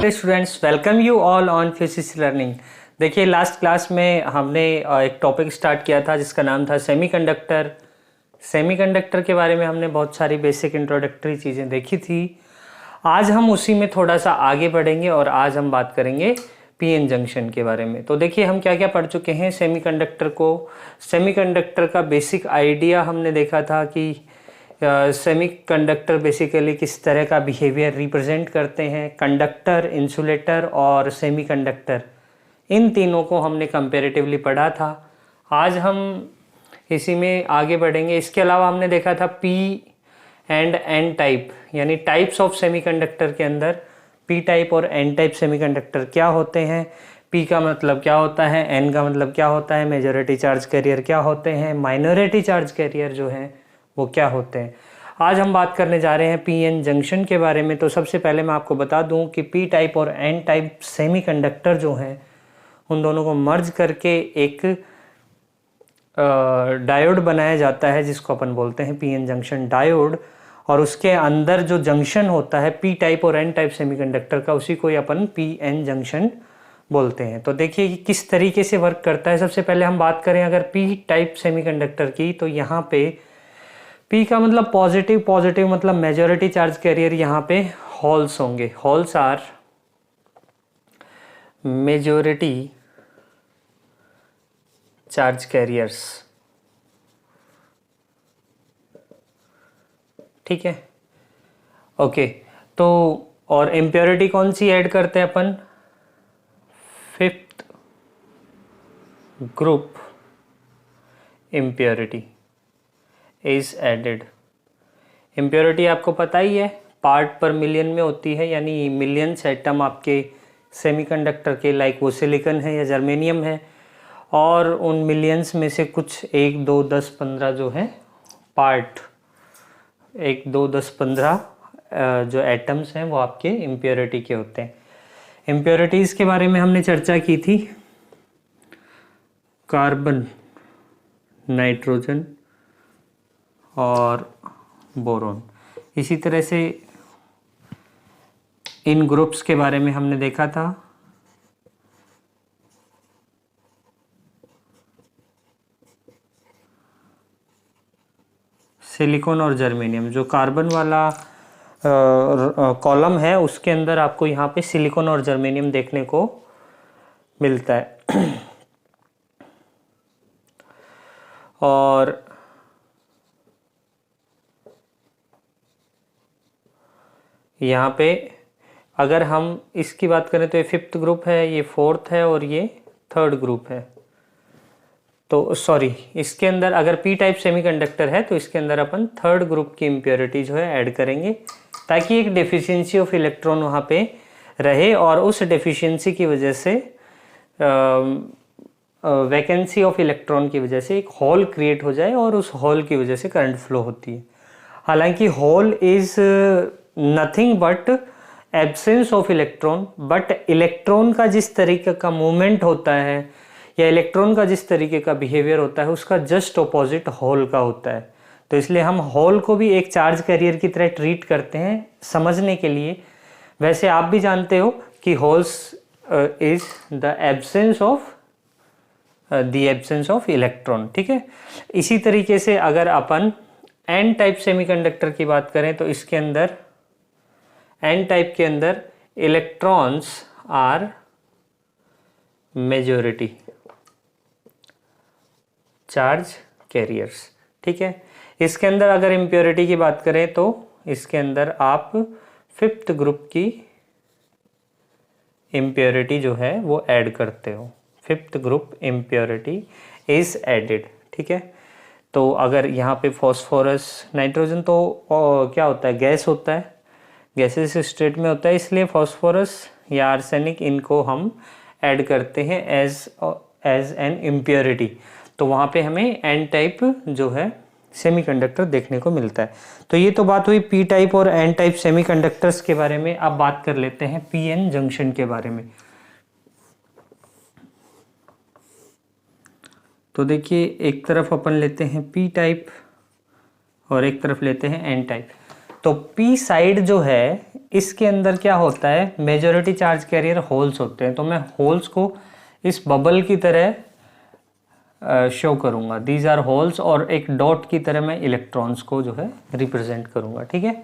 Students, welcome you all on physics learning. देखिए, last class में हमने एक टॉपिक स्टार्ट किया था जिसका नाम था सेमीकंडक्टर। सेमीकंडक्टर के बारे में हमने बहुत सारी बेसिक इंट्रोडक्टरी चीज़ें देखी थी। आज हम उसी में थोड़ा सा आगे बढ़ेंगे और आज हम बात करेंगे पीएन जंक्शन के बारे में। तो देखिए, हम क्या क्या पढ़ चुके हैं सेमीकंडक्टर को। सेमीकंडक्टर का बेसिक आइडिया हमने देखा था कि सेमीकंडक्टर बेसिकली किस तरह का बिहेवियर रिप्रेजेंट करते हैं। कंडक्टर, इंसुलेटर और सेमीकंडक्टर, इन तीनों को हमने कंपैरेटिवली पढ़ा था। आज हम इसी में आगे बढ़ेंगे। इसके अलावा हमने देखा था पी एंड एन टाइप, यानी टाइप्स ऑफ सेमीकंडक्टर के अंदर पी टाइप और एन टाइप सेमीकंडक्टर क्या होते हैं। पी का मतलब क्या होता है, एन का मतलब क्या होता है, मेजॉरिटी चार्ज कैरियर क्या होते हैं, माइनॉरिटी चार्ज कैरियर जो है वो क्या होते हैं। आज हम बात करने जा रहे हैं पी एन जंक्शन के बारे में। तो सबसे पहले मैं आपको बता दूं कि पी टाइप और एन टाइप सेमीकंडक्टर जो हैं उन दोनों को मर्ज करके एक डायोड बनाया जाता है जिसको अपन बोलते हैं पी एन जंक्शन डायोड। और उसके अंदर जो जंक्शन होता है पी टाइप और एन टाइप सेमीकंडक्टर का, उसी को ही अपन पी एन जंक्शन बोलते हैं। तो देखिए कि किस तरीके से वर्क करता है। सबसे पहले हम बात करें अगर पी टाइप सेमीकंडक्टर की, तो यहाँ पे पी का मतलब पॉजिटिव, पॉजिटिव मतलब मेजॉरिटी चार्ज कैरियर, यहाँ पे होल्स होंगे। Holes are majority charge carriers, ठीक है, ओके। तो और इम्प्योरिटी कौन सी ऐड करते हैं अपन, fifth group impurity is added. Impurity आपको पता ही है, पार्ट पर मिलियन में होती है, यानी मिलियंस एटम आपके सेमीकंडक्टर के, लाइक वो सिलिकॉन है या जर्मेनियम है, और उन मिलियंस में से कुछ 1, 2, 10, 15 जो है पार्ट, 1, 2, 10, 15 जो एटम्स हैं वो आपके इम्प्योरिटी के होते हैं। इम्प्योरिटीज़ के बारे में हमने चर्चा की थी, कार्बन, नाइट्रोजन और बोरोन। इसी तरह से इन ग्रुप्स के बारे में हमने देखा था, सिलिकॉन और जर्मेनियम। जो कार्बन वाला कॉलम है उसके अंदर आपको यहाँ पे सिलिकॉन और जर्मेनियम देखने को मिलता है। और यहाँ पे अगर हम इसकी बात करें तो ये फिफ्थ ग्रुप है, ये फोर्थ है और ये थर्ड ग्रुप है। तो सॉरी, इसके अंदर अगर पी टाइप सेमीकंडक्टर है तो इसके अंदर अपन थर्ड ग्रुप की इम्प्योरिटी जो है ऐड करेंगे, ताकि एक डेफिशिएंसी ऑफ इलेक्ट्रॉन वहाँ पे रहे और उस डेफिशिएंसी की वजह से, वैकेंसी ऑफ इलेक्ट्रॉन की वजह से एक होल क्रिएट हो जाए और उस होल की वजह से करंट फ्लो होती है। हालांकि hole is nothing but absence of electron, but electron का जिस तरीके का मूवमेंट होता है या इलेक्ट्रॉन का जिस तरीके का बिहेवियर होता है उसका जस्ट ऑपोजिट होल का होता है। तो इसलिए हम होल को भी एक चार्ज कैरियर की तरह ट्रीट करते हैं समझने के लिए। वैसे आप भी जानते हो कि holes is the absence of electron, ठीक है। इसी तरीके से अगर अपन एन टाइप सेमीकंडक्टर की बात करें तो इसके अंदर, एन टाइप के अंदर electrons are majority charge carriers, ठीक है। इसके अंदर अगर इम्प्योरिटी की बात करें तो इसके अंदर आप फिफ्थ ग्रुप की इम्प्योरिटी जो है वो ऐड करते हो। Fifth group impurity is added, ठीक है। तो अगर यहाँ पे फॉस्फोरस, नाइट्रोजन तो क्या होता है, गैस होता है, गैसेस स्टेट में होता है, इसलिए फॉस्फोरस या आर्सेनिक इनको हम ऐड करते हैं एज एन इम्प्योरिटी। तो वहाँ पे हमें एन टाइप जो है सेमीकंडक्टर देखने को मिलता है। तो ये तो बात हुई पी टाइप और एन टाइप सेमीकंडक्टर्स के बारे में। अब बात कर लेते हैं पी एन जंक्शन के बारे में। तो देखिए, एक तरफ अपन लेते हैं पी टाइप और एक तरफ लेते हैं एन टाइप। तो पी साइड जो है इसके अंदर क्या होता है, मेजॉरिटी चार्ज कैरियर होल्स होते हैं, तो मैं होल्स को इस बबल की तरह शो करूंगा, दीज आर होल्स, और एक डॉट की तरह मैं इलेक्ट्रॉन्स को जो है रिप्रेजेंट करूंगा, ठीक है।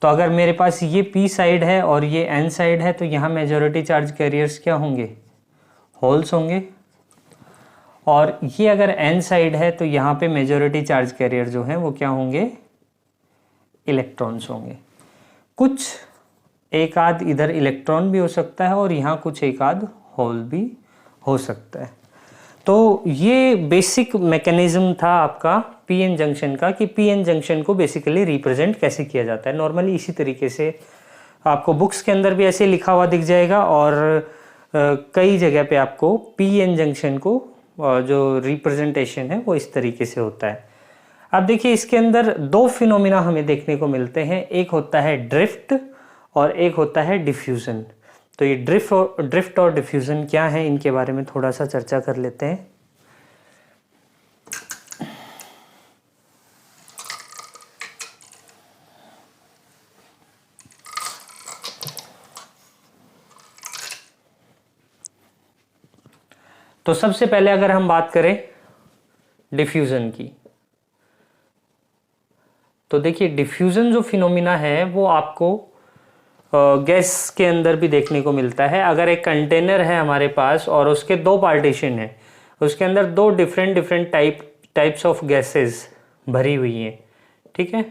तो अगर मेरे पास ये p साइड है और ये n साइड है, तो यहाँ मेजॉरिटी चार्ज कैरियर्स क्या होंगे, होल्स होंगे, और ये अगर n साइड है तो यहाँ पे मेजॉरिटी चार्ज कैरियर जो है वो क्या होंगे, इलेक्ट्रॉन्स होंगे। कुछ एक आध इधर इलेक्ट्रॉन भी हो सकता है और यहाँ कुछ एक आध होल भी हो सकता है। तो ये बेसिक मैकेनिज्म था आपका पीएन जंक्शन का, कि पीएन जंक्शन को बेसिकली रिप्रेजेंट कैसे किया जाता है। नॉर्मली इसी तरीके से आपको बुक्स के अंदर भी ऐसे लिखा हुआ दिख जाएगा, और कई जगह पे आपको पीएन जंक्शन को जो रिप्रेजेंटेशन है वो इस तरीके से होता है। अब देखिए इसके अंदर दो फिनोमिना हमें देखने को मिलते हैं, एक होता है ड्रिफ्ट और एक होता है डिफ्यूजन। तो ये ड्रिफ्ट और डिफ्यूजन क्या है, इनके बारे में थोड़ा सा चर्चा कर लेते हैं। तो सबसे पहले अगर हम बात करें डिफ्यूजन की, तो देखिए डिफ्यूजन जो फिनोमिना है वो आपको गैस के अंदर भी देखने को मिलता है। अगर एक कंटेनर है हमारे पास और उसके दो पार्टीशन है, उसके अंदर दो डिफरेंट टाइप्स ऑफ गैसेस भरी हुई हैं, ठीक है।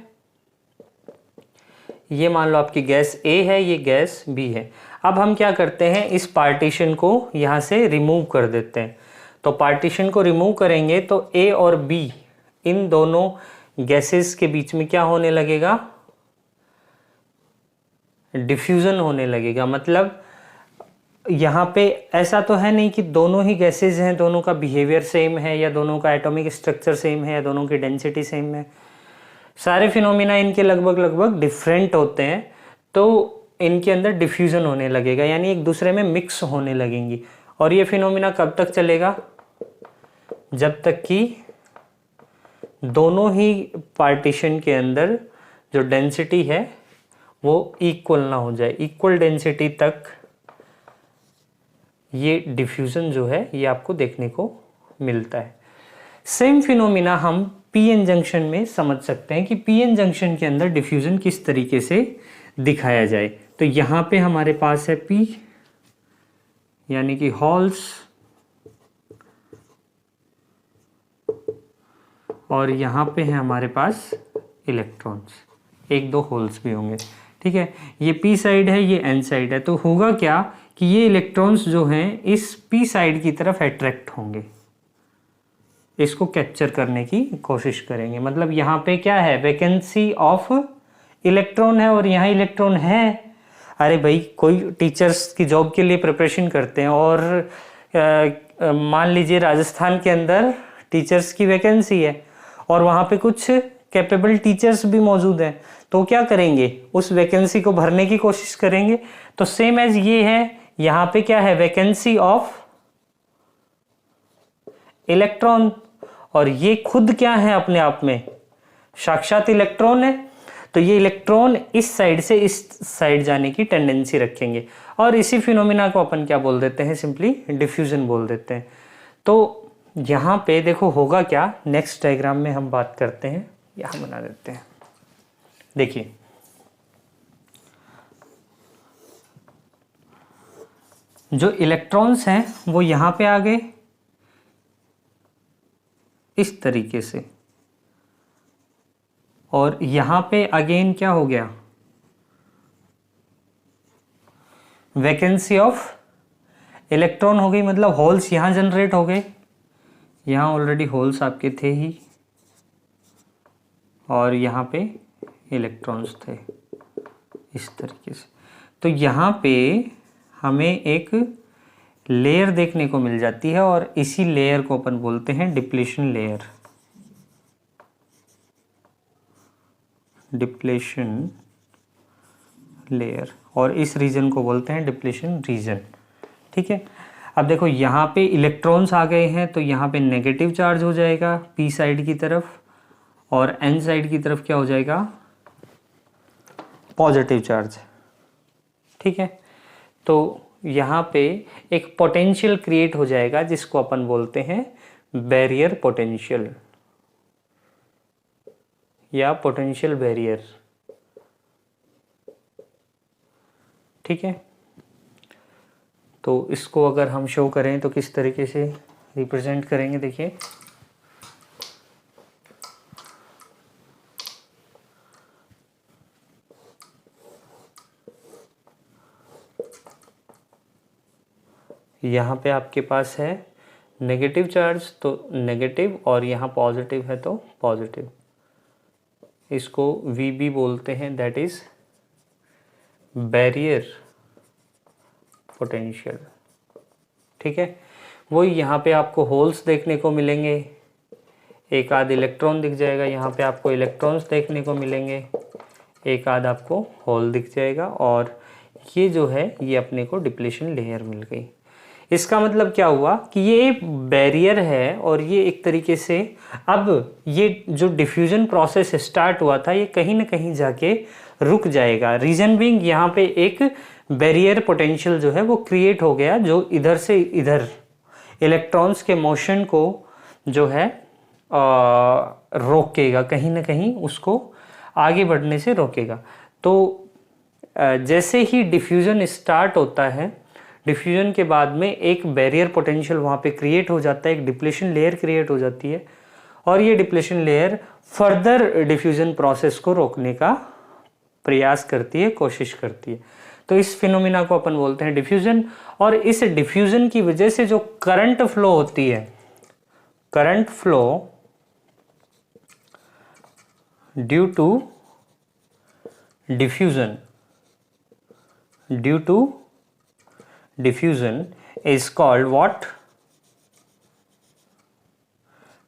ये मान लो आपकी गैस A है, ये गैस B है। अब हम क्या करते हैं, इस पार्टीशन को यहाँ से रिमूव कर देते हैं। तो पार्टीशन को रिमूव करेंगे तो A और B इन दोनों गैसेस के बीच में क्या होने लगेगा, डिफ्यूजन होने लगेगा। मतलब यहाँ पे ऐसा तो है नहीं कि दोनों ही गैसेस हैं, दोनों का बिहेवियर सेम है, या दोनों का एटॉमिक स्ट्रक्चर सेम है, या दोनों की डेंसिटी सेम है। सारे फिनोमिना इनके लगभग डिफरेंट होते हैं, तो इनके अंदर डिफ्यूजन होने लगेगा, यानी एक दूसरे में मिक्स होने लगेंगी। और ये फिनोमिना कब तक चलेगा, जब तक कि दोनों ही पार्टीशन के अंदर जो डेंसिटी है वो इक्वल ना हो जाए। इक्वल डेंसिटी तक ये डिफ्यूजन जो है ये आपको देखने को मिलता है। सेम फिनोमिना हम पीएन जंक्शन में समझ सकते हैं कि पीएन जंक्शन के अंदर डिफ्यूजन किस तरीके से दिखाया जाए। तो यहाँ पे हमारे पास है P, यानी कि हॉल्स, और यहाँ पे है हमारे पास इलेक्ट्रॉन्स, एक दो होल्स भी होंगे, ठीक है। ये P साइड है, ये N साइड है। तो होगा क्या कि ये इलेक्ट्रॉन्स जो हैं इस P साइड की तरफ अट्रैक्ट होंगे, इसको कैप्चर करने की कोशिश करेंगे। मतलब यहाँ पे क्या है, वैकेंसी ऑफ इलेक्ट्रॉन है, और यहाँ इलेक्ट्रॉन है। अरे भाई, कोई टीचर्स की जॉब के लिए प्रिपरेशन करते हैं और मान लीजिए राजस्थान के अंदर टीचर्स की वैकेंसी है और वहाँ पे कुछ कैपेबल टीचर्स भी मौजूद हैं, तो क्या करेंगे, उस वैकेंसी को भरने की कोशिश करेंगे। तो सेम एज ये है, यहाँ पे क्या है, वैकेंसी ऑफ इलेक्ट्रॉन, और ये खुद क्या है अपने आप में, साक्षात इलेक्ट्रॉन है। तो ये इलेक्ट्रॉन इस साइड से इस साइड जाने की टेंडेंसी रखेंगे, और इसी फिनोमिना को अपन क्या बोल देते हैं, सिंपली डिफ्यूजन बोल देते हैं। तो यहाँ पे देखो होगा क्या, नेक्स्ट डायग्राम में हम बात करते हैं, यहाँ बना देते हैं। देखिए जो इलेक्ट्रॉन्स हैं वो यहाँ पे आ गए इस तरीके से, और यहाँ पे अगेन क्या हो गया, वैकेंसी ऑफ इलेक्ट्रॉन हो गई। मतलब होल्स यहाँ जनरेट हो गए, यहाँ ऑलरेडी होल्स आपके थे ही, और यहाँ पे इलेक्ट्रॉन्स थे इस तरीके से। तो यहाँ पे हमें एक लेयर देखने को मिल जाती है, और इसी लेयर को अपन बोलते हैं डिप्लीशन लेयर। डिप्लीशन लेयर, और इस रीजन को बोलते हैं डिप्लीशन रीजन, ठीक है। अब देखो यहाँ पे इलेक्ट्रॉन्स आ गए हैं, तो यहाँ पे नेगेटिव चार्ज हो जाएगा P साइड की तरफ, और N साइड की तरफ क्या हो जाएगा, पॉजिटिव चार्ज। ठीक है। तो यहाँ पे एक पोटेंशियल क्रिएट हो जाएगा जिसको अपन बोलते हैं बैरियर पोटेंशियल या पोटेंशियल बैरियर, ठीक है। तो इसको अगर हम शो करें तो किस तरीके से रिप्रेजेंट करेंगे, देखिए यहाँ पे आपके पास है नेगेटिव चार्ज तो नेगेटिव, और यहाँ पॉजिटिव है तो पॉजिटिव। इसको VB बोलते हैं, दैट इज बैरियर पोटेंशियल, ठीक है। वही यहाँ पे आपको होल्स देखने को मिलेंगे, एक आध इलेक्ट्रॉन दिख जाएगा, यहाँ पे आपको इलेक्ट्रॉन्स देखने को मिलेंगे, एक आध आपको होल दिख जाएगा, और ये जो है ये अपने को डिप्लीशन लेयर मिल गई। इसका मतलब क्या हुआ कि ये बैरियर है और ये एक तरीके से अब ये जो डिफ्यूजन प्रोसेस स्टार्ट हुआ था ये कहीं ना कहीं जाके रुक जाएगा। रीजन बीइंग यहाँ पे एक बैरियर पोटेंशियल जो है वो क्रिएट हो गया, जो इधर से इधर इलेक्ट्रॉन्स के मोशन को जो है रोकेगा, कहीं ना कहीं उसको आगे बढ़ने से रोकेगा। तो जैसे ही डिफ्यूजन स्टार्ट होता है, डिफ्यूजन के बाद में एक बैरियर पोटेंशियल वहाँ पे क्रिएट हो जाता है, एक डिप्लेशन लेयर क्रिएट हो जाती है, और ये depletion layer further diffusion process को रोकने का प्रयास करती है, कोशिश करती है। तो इस फिनोमिना को अपन बोलते हैं डिफ्यूजन। और इस डिफ्यूजन की वजह से जो करंट फ्लो होती है, current flow due to diffusion, due to diffusion is called what?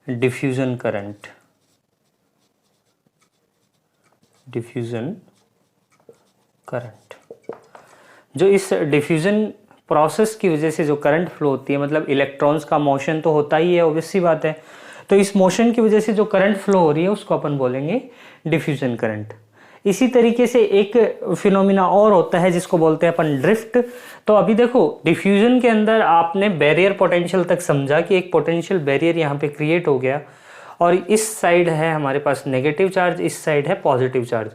Diffusion current. Diffusion current। जो इस डिफ्यूजन प्रोसेस की वजह से जो करंट फ्लो होती है, मतलब इलेक्ट्रॉन्स का मोशन तो होता ही है, ऑब्वियस सी बात है। तो इस मोशन की वजह से जो करंट फ्लो हो रही है उसको अपन बोलेंगे डिफ्यूजन करंट। इसी तरीके से एक फिनोमिना और होता है जिसको बोलते हैं अपन ड्रिफ्ट। तो अभी देखो डिफ्यूजन के अंदर आपने बैरियर पोटेंशियल तक समझा कि एक पोटेंशियल बैरियर यहाँ पे क्रिएट हो गया, और इस साइड है हमारे पास नेगेटिव चार्ज, इस साइड है पॉजिटिव चार्ज।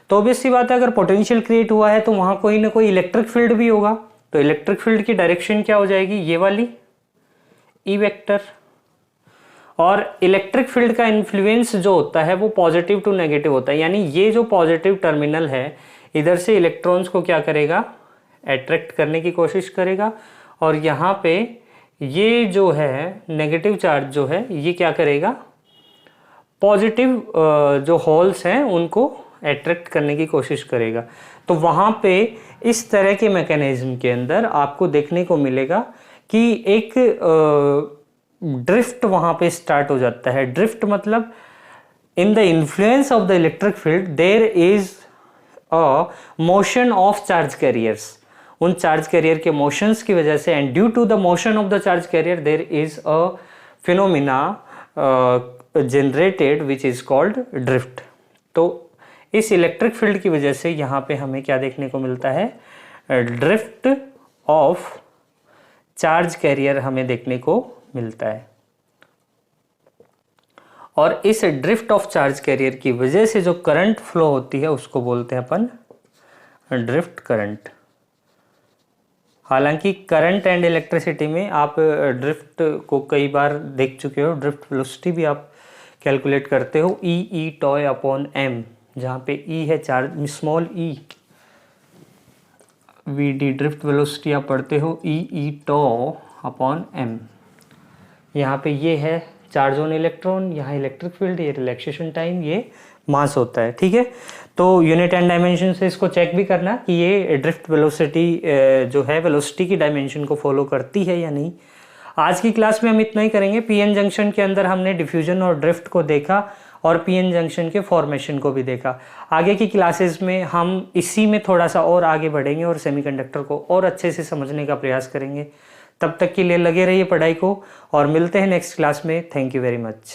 तो ऑब्वियस सी बात है अगर पोटेंशियल क्रिएट हुआ है तो वहाँ कोई ना कोई इलेक्ट्रिक फील्ड भी होगा। तो इलेक्ट्रिक फील्ड की डायरेक्शन क्या हो जाएगी, ये वाली ई वेक्टर। और इलेक्ट्रिक फील्ड का इन्फ्लुएंस जो होता है वो पॉजिटिव टू नेगेटिव होता है, यानी ये जो पॉजिटिव टर्मिनल है इधर से इलेक्ट्रॉन्स को क्या करेगा, अट्रैक्ट करने की कोशिश करेगा, और यहाँ पे ये जो है नेगेटिव चार्ज जो है ये क्या करेगा, पॉजिटिव जो होल्स हैं उनको अट्रैक्ट करने की कोशिश करेगा। तो वहाँ पे इस तरह के मैकेनिज्म के अंदर आपको देखने को मिलेगा कि एक ड्रिफ्ट वहाँ पे स्टार्ट हो जाता है। ड्रिफ्ट मतलब in the influence of the electric field there is a motion of charge carriers. उन चार्ज कैरियर के मोशंस की वजह से, and due to the motion of the charge carrier there is a phenomena generated which is called drift. तो इस electric field की वजह से यहाँ पे हमें क्या देखने को मिलता है, ड्रिफ्ट ऑफ चार्ज कैरियर हमें देखने को मिलता है। और इस ड्रिफ्ट ऑफ चार्ज कैरियर की वजह से जो करंट फ्लो होती है उसको बोलते हैं अपन ड्रिफ्ट करंट। हालांकि करंट एंड इलेक्ट्रिसिटी में आप ड्रिफ्ट को कई बार देख चुके हो, ड्रिफ्ट वेलोसिटी भी आप कैलकुलेट करते हो ई टॉय अपॉन एम, जहाँ पे ई है charge small e, V D drift velocity आप पढ़ते हो ई टॉ अपॉन एम। यहाँ पे ये है चार्ज ऑन इलेक्ट्रॉन, यहाँ इलेक्ट्रिक फील्ड, ये रिलैक्सेशन टाइम, ये मास होता है, ठीक है। तो यूनिट एंड डायमेंशन से इसको चेक भी करना कि ये ड्रिफ्ट वेलोसिटी जो है वेलोसिटी की डायमेंशन को फॉलो करती है या नहीं। आज की क्लास में हम इतना ही करेंगे। पीएन जंक्शन के अंदर हमने डिफ्यूजन और ड्रिफ्ट को देखा और पीएन जंक्शन के फॉर्मेशन को भी देखा। आगे की क्लासेस में हम इसी में थोड़ा सा और आगे बढ़ेंगे और सेमीकंडक्टर को और अच्छे से समझने का प्रयास करेंगे। तब तक के लिए लगे रहिए पढ़ाई को और मिलते हैं नेक्स्ट क्लास में। Thank you very much.